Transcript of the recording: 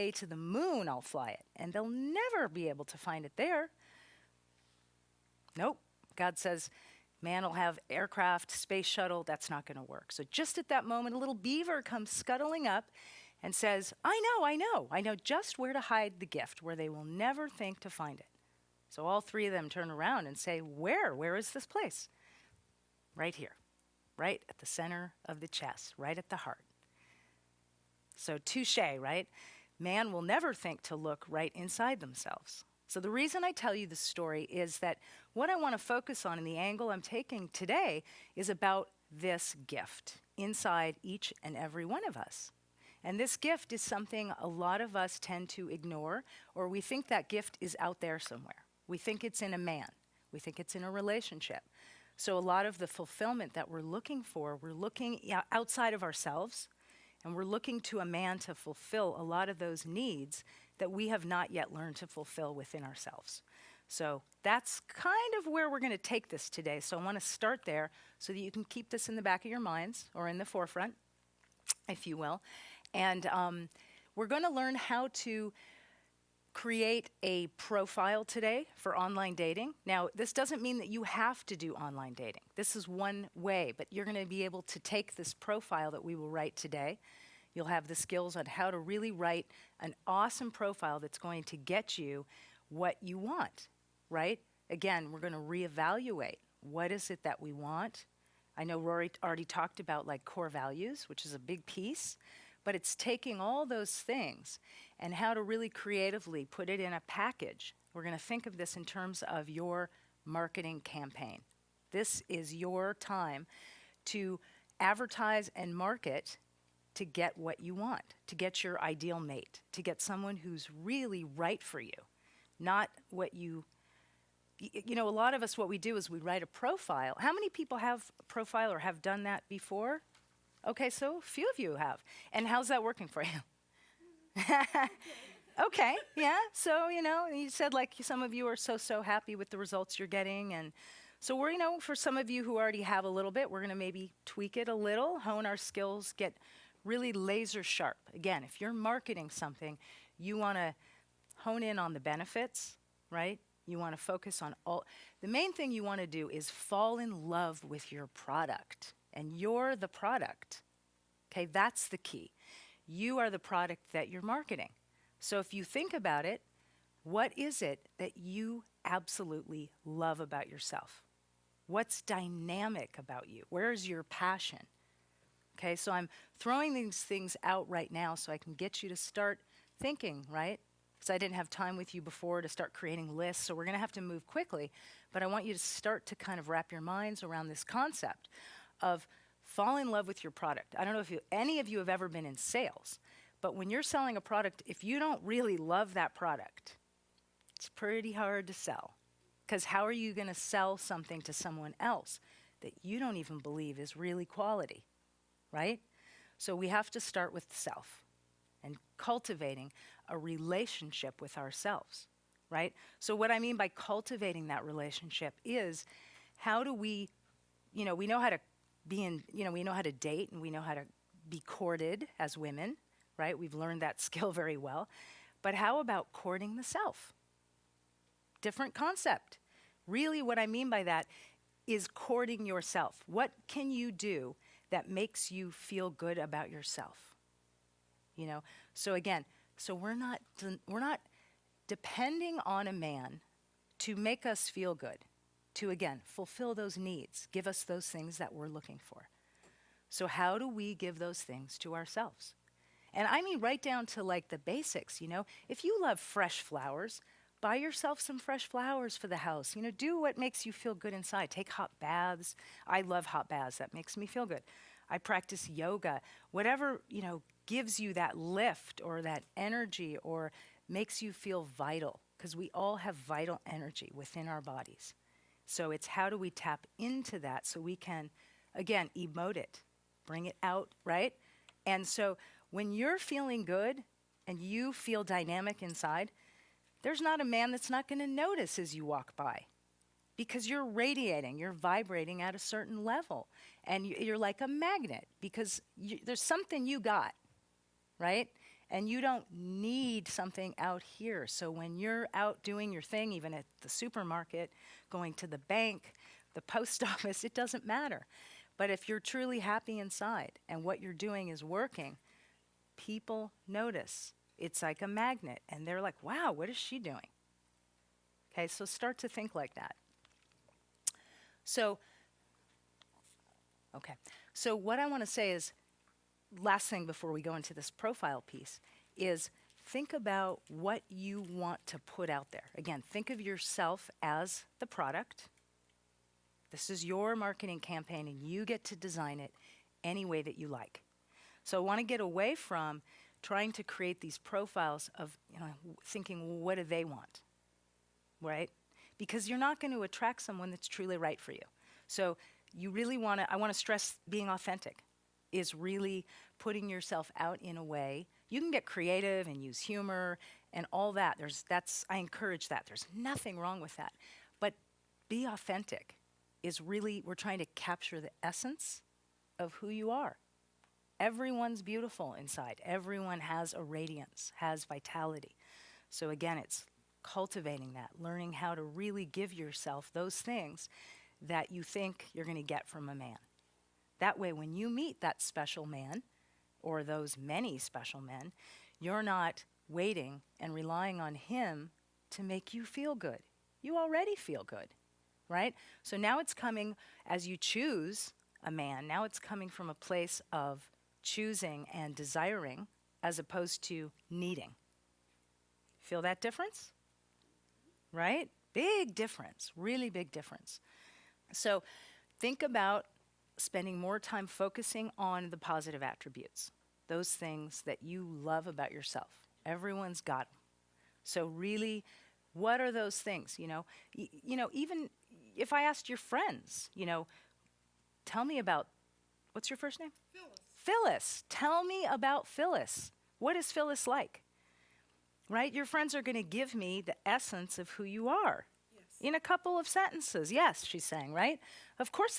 say to the moon, I'll fly it, and they'll never be able to find it there. Nope. God says, man will have aircraft, space shuttle, that's not going to work. So just at that moment, a little beaver comes scuttling up and says, I know just where to hide the gift, where they will never think to find it. So all three of them turn around and say, where is this place? Right here, right at the center of the chest, right at the heart. So touche, right? Man will never think to look right inside themselves. So the reason I tell you this story is that what I want to focus on, and the angle I'm taking today, is about this gift inside each and every one of us. And this gift is something a lot of us tend to ignore, or we think that gift is out there somewhere. We think it's in a man. We think it's in a relationship. So a lot of the fulfillment that we're looking for, we're looking outside of ourselves, and we're looking to a man to fulfill a lot of those needs that we have not yet learned to fulfill within ourselves. So that's kind of where we're going to take this today. So I want to start there so that you can keep this in the back of your minds, or in the forefront, if you will. And we're going to learn how to create a profile today for online dating. Now, this doesn't mean that you have to do online dating. This is one way, but you're going to be able to take this profile that we will write today. You'll have the skills on how to really write an awesome profile that's going to get you what you want, right? Again, we're going to reevaluate. What is it that we want? I know Rory already talked about like core values, which is a big piece. But it's taking all those things and how to really creatively put it in a package. We're going to think of this in terms of your marketing campaign. This is your time to advertise and market to get what you want, to get your ideal mate, to get someone who's really right for you, not what you know, a lot of us, what we do is we write a profile. How many people have a profile or have done that before? Okay, so a few of you have. And how's that working for you? Okay, yeah. So, you know, you said like some of you are so happy with the results you're getting. And so we're, you know, for some of you who already have a little bit, we're going to maybe tweak it a little, hone our skills, get really laser sharp. Again, if you're marketing something, you want to hone in on the benefits, right? You want to focus on all. The main thing you want to do is fall in love with your product. And you're the product. Okay, that's the key. You are the product that you're marketing. So if you think about it, what is it that you absolutely love about yourself? What's dynamic about you? Where's your passion? Okay, so I'm throwing these things out right now so I can get you to start thinking, right? Because I didn't have time with you before to start creating lists, so we're going to have to move quickly. But I want you to start to kind of wrap your minds around this concept of fall in love with your product. I don't know if any of you have ever been in sales, but when you're selling a product, if you don't really love that product, it's pretty hard to sell. Because how are you going to sell something to someone else that you don't even believe is really quality, right? So we have to start with self and cultivating a relationship with ourselves, right? So what I mean by cultivating that relationship is how do we, you know, we know how to we know how to date and we know how to be courted as women, right? We've learned that skill very well. But how about courting the self? Different concept. Really what I mean by that is courting yourself. What can you do that makes you feel good about yourself? You know, so again, so we're not depending on a man to make us feel good. To, again, fulfill those needs, give us those things that we're looking for. So how do we give those things to ourselves? And I mean right down to like the basics, you know. If you love fresh flowers, buy yourself some fresh flowers for the house. You know, do what makes you feel good inside. Take hot baths. I love hot baths. That makes me feel good. I practice yoga. Whatever, you know, gives you that lift or that energy or makes you feel vital, because we all have vital energy within our bodies. So it's how do we tap into that so we can, again, emote it, bring it out, right? And so when you're feeling good and you feel dynamic inside, there's not a man that's not going to notice as you walk by, because you're radiating, you're vibrating at a certain level. And you're like a magnet because there's something you got, right? And you don't need something out here. So when you're out doing your thing, even at the supermarket, going to the bank, the post office, it doesn't matter. But if you're truly happy inside and what you're doing is working, people notice. It's like a magnet. And they're like, wow, what is she doing? Okay, so start to think like that. So, okay. So what I want to say is, last thing before we go into this profile piece, is think about what you want to put out there. Again, think of yourself as the product. This is your marketing campaign, and you get to design it any way that you like. So I want to get away from trying to create these profiles of, thinking, well, what do they want, right? Because you're not going to attract someone that's truly right for you. So you really want to, I want to stress being authentic is really putting yourself out in a way. You can get creative and use humor and all that. I encourage that. There's nothing wrong with that. But be authentic is really, we're trying to capture the essence of who you are. Everyone's beautiful inside. Everyone has a radiance, has vitality. So again, it's cultivating that, learning how to really give yourself those things that you think you're going to get from a man. That way, when you meet that special man, or those many special men, you're not waiting and relying on him to make you feel good. You already feel good, right? So now it's coming, as you choose a man, now it's coming from a place of choosing and desiring as opposed to needing. Feel that difference? Right? Big difference, really big difference. So think about spending more time focusing on the positive attributes, those things that you love about yourself. Everyone's got them. So really, what are those things? Even if I asked your friends, tell me about, what's your first name? Phyllis. Phyllis. Tell me about Phyllis. What is Phyllis like? Right? Your friends are going to give me the essence of who you are. Yes. In a couple of sentences. Yes, she's saying, right? Of course